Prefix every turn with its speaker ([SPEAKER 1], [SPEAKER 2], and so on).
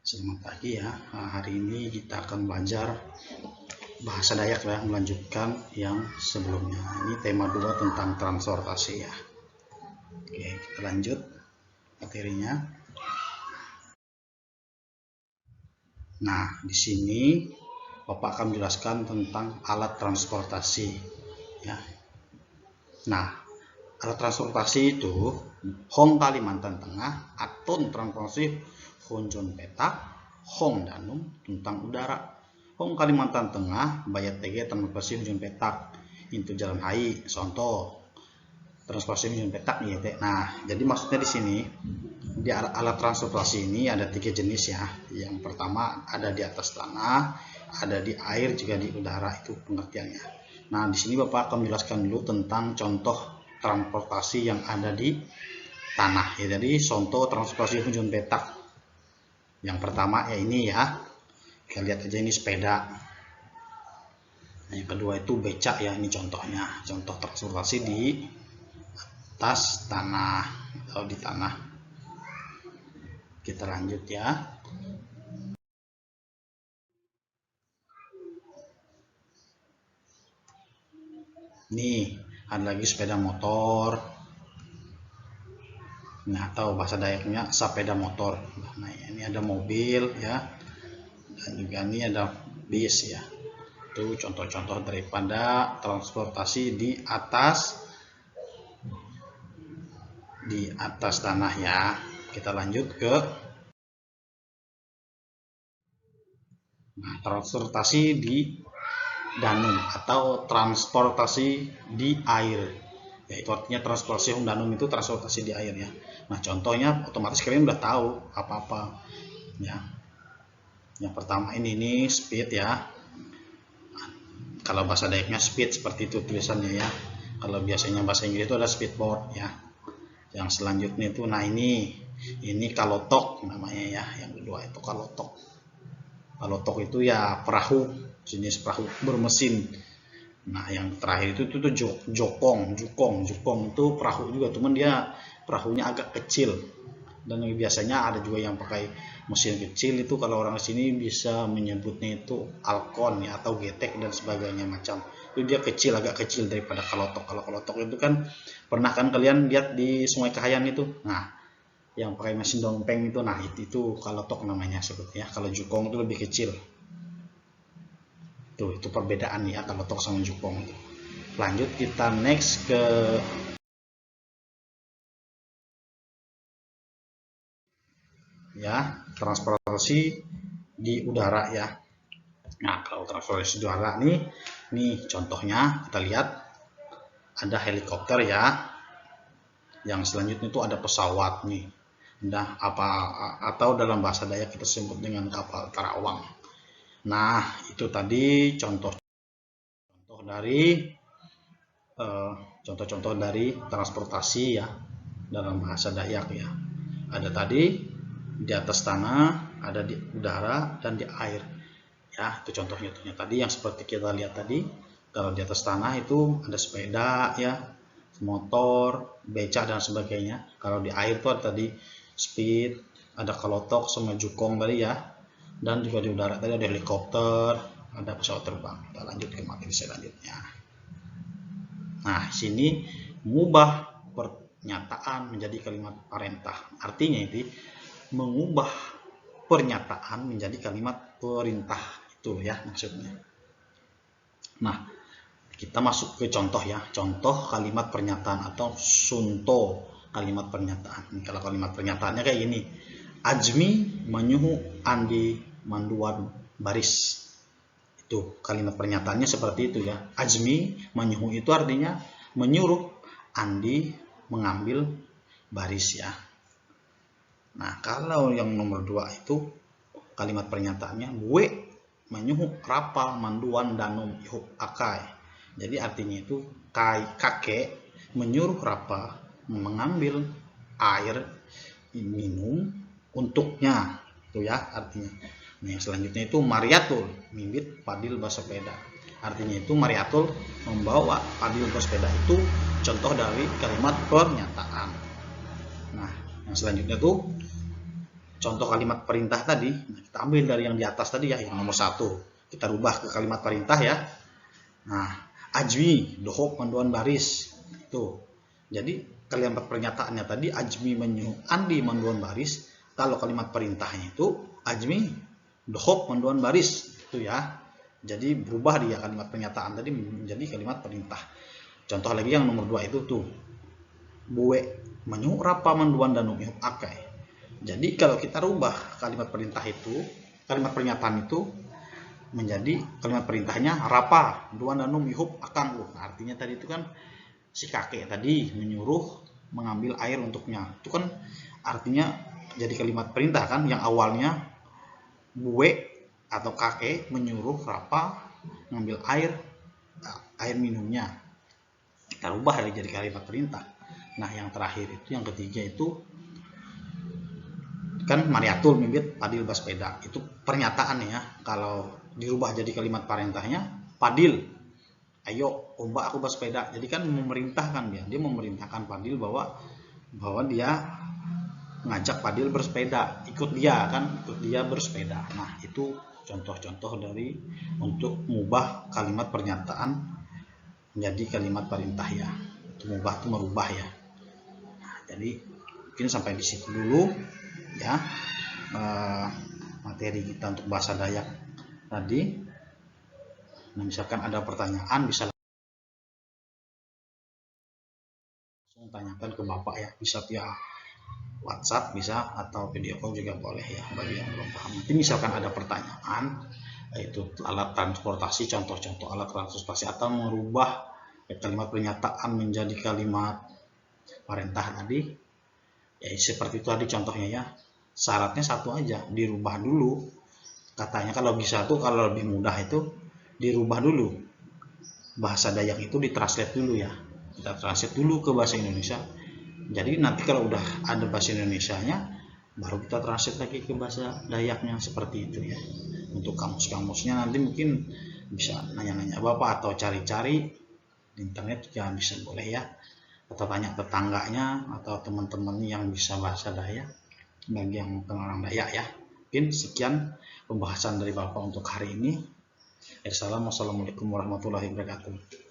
[SPEAKER 1] Selamat pagi ya. Hari ini kita akan belajar bahasa Dayak ya, melanjutkan yang sebelumnya. Ini tema 2 tentang transportasi ya. Oke, kita lanjut materinya. Nah, di sini Bapak akan menjelaskan tentang alat transportasi ya. Nah, alat transportasi itu Hong Kalimantan Tengah, Atun transportasi Honjon petak, Hong Danum tentang udara. Hong Kalimantan Tengah, Bayat TG transportasi Honjon petak, itu jalan hai, contoh transportasi Honjon petak ya. Nah, jadi maksudnya di sini di alat transportasi ini ada 3 jenis ya. Yang pertama ada di atas tanah, ada di air, juga di udara, itu pengertiannya. Nah, di sini Bapak akan menjelaskan dulu tentang contoh transportasi yang ada di tanah ya. Jadi contoh transportasi Honjon petak. Yang pertama ya ini ya, kita lihat aja ini sepeda. Nah, yang kedua itu becak ya, ini contohnya, contoh transportasi di atas tanah atau di tanah. Kita lanjut ya. Nih ada lagi sepeda motor. Nah, atau bahasa Dayaknya sepeda motor. Nah, ini ada mobil ya, dan juga ini ada bis ya. Itu contoh-contoh daripada transportasi di atas tanah ya. Kita lanjut ke transportasi di danum atau transportasi di air. Ya, itu artinya transportasi danum itu transportasi di air ya. Nah, contohnya otomatis kalian udah tahu apa-apa ya. Yang pertama ini speed ya. Kalau bahasa Dayaknya speed, seperti itu tulisannya ya. Kalau biasanya bahasa Inggris itu ada speedboat ya. Yang selanjutnya itu, nah ini kalotok namanya ya. Yang kedua itu kalotok. Kalotok itu ya perahu, jenis perahu bermesin. Nah, yang terakhir itu jokong itu perahu juga, cuman dia perahunya agak kecil. Dan biasanya ada juga yang pakai mesin kecil, itu kalau orang sini bisa menyebutnya itu alkon ya, atau getek dan sebagainya macam. Itu dia kecil, agak kecil daripada kalotok. Kalau kalotok itu kan pernah kan kalian lihat di Sungai Kahayan itu. Nah, yang pakai mesin dompeng itu, nah itu kalotok namanya sebetulnya. Kalau jukong itu lebih kecil. Itu perbedaan ya kalotok sama jukong itu. Lanjut kita next ke ya, transportasi di udara ya. Nah, kalau transportasi di udara nih contohnya kita lihat ada helikopter ya. Yang selanjutnya itu ada pesawat nih. Nah, atau dalam bahasa Dayak kita sebut dengan kapal tarawang. Nah, itu tadi contoh-contoh dari transportasi ya dalam bahasa Dayak ya. Ada tadi di atas tanah, ada di udara, dan di air ya. Itu contohnya tadi yang seperti kita lihat tadi. Kalau di atas tanah itu ada sepeda ya, motor, becak dan sebagainya. Kalau di air itu ada tadi speed, ada kalotok sama jukong tadi ya. Dan juga di udara tadi ada helikopter, ada pesawat terbang. Kita lanjut ke materi selanjutnya. Nah, sini mengubah pernyataan menjadi kalimat perintah. Artinya itu mengubah pernyataan menjadi kalimat perintah, itu ya maksudnya. Nah, kita masuk ke contoh ya. Contoh kalimat pernyataan atau sunto kalimat pernyataan. Kalau kalimat pernyataannya kayak gini. Ajmi menyuhu Andi manduan baris. Itu kalimat pernyataannya seperti itu ya. Ajmi menyuhu itu artinya menyuruh Andi mengambil baris ya. Nah, kalau yang nomor 2 itu kalimat pernyataannya gue menyuhu rapa manduan danum ihuk akai. Jadi artinya itu kakek menyuruh rapa mengambil air minum untuknya, itu ya artinya. Nah, yang selanjutnya itu Mariatul mimbit padil bersepeda. Artinya itu Mariatul membawa padil bersepeda, itu contoh dari kalimat pernyataan. Nah, yang selanjutnya tuh contoh kalimat perintah tadi, kita ambil dari yang di atas tadi ya, yang nomor 1. Kita rubah ke kalimat perintah ya. Nah, ajmi dohop manduan baris. Itu. Jadi kalimat pernyataannya tadi ajmi menyuruh Andi manduan baris. Kalau kalimat perintahnya itu ajmi dohop manduan baris. Itu ya. Jadi berubah dia kalimat pernyataan tadi menjadi kalimat perintah. Contoh lagi yang nomor 2 itu tuh. Buwe menyuruh rapa manduan dan umihuk akai. Jadi kalau kita rubah kalimat perintah itu, kalimat pernyataan itu menjadi kalimat perintahnya rapa duan danum ihub akang. Artinya tadi itu kan si kakek tadi menyuruh mengambil air untuknya. Itu kan artinya jadi kalimat perintah kan, yang awalnya buwe atau kakek menyuruh rapa mengambil air minumnya. Kita rubah jadi kalimat perintah. Nah, yang terakhir itu, yang ketiga itu kan Mariatul mibit padil baspeda, itu pernyataan ya. Kalau dirubah jadi kalimat perintahnya padil, ayo ombak aku baspeda. Jadi kan memerintahkan dia memerintahkan Padil bahwa dia ngajak Padil bersepeda, ikut dia bersepeda. Nah, itu contoh-contoh dari untuk mengubah kalimat pernyataan menjadi kalimat perintah ya. Itu mengubah itu merubah ya. Nah, jadi mungkin sampai di situ dulu ya materi kita untuk bahasa Dayak tadi. Nah, misalkan ada pertanyaan bisa langsung tanyakan ke Bapak ya, bisa via WhatsApp bisa, atau video call juga boleh ya bagi yang belum paham. Nanti misalkan ada pertanyaan yaitu alat transportasi, contoh-contoh alat transportasi atau merubah kalimat pernyataan menjadi kalimat perintah tadi ya, seperti itu tadi contohnya ya. Syaratnya satu aja, dirubah dulu katanya. Kalau bisa tuh, kalau lebih mudah itu dirubah dulu bahasa Dayak itu, ditranslate dulu ya, kita translate dulu ke bahasa Indonesia. Jadi nanti kalau udah ada bahasa Indonesianya baru kita translate lagi ke bahasa Dayaknya, seperti itu ya. Untuk kamus-kamusnya nanti mungkin bisa nanya-nanya Bapak atau cari-cari di internet juga bisa, boleh ya, atau tanya tetangganya atau teman-teman yang bisa bahasa Dayak bagi yang orang Dayak ya. Mungkin sekian pembahasan dari Bapak untuk hari ini. Assalamualaikum warahmatullahi wabarakatuh.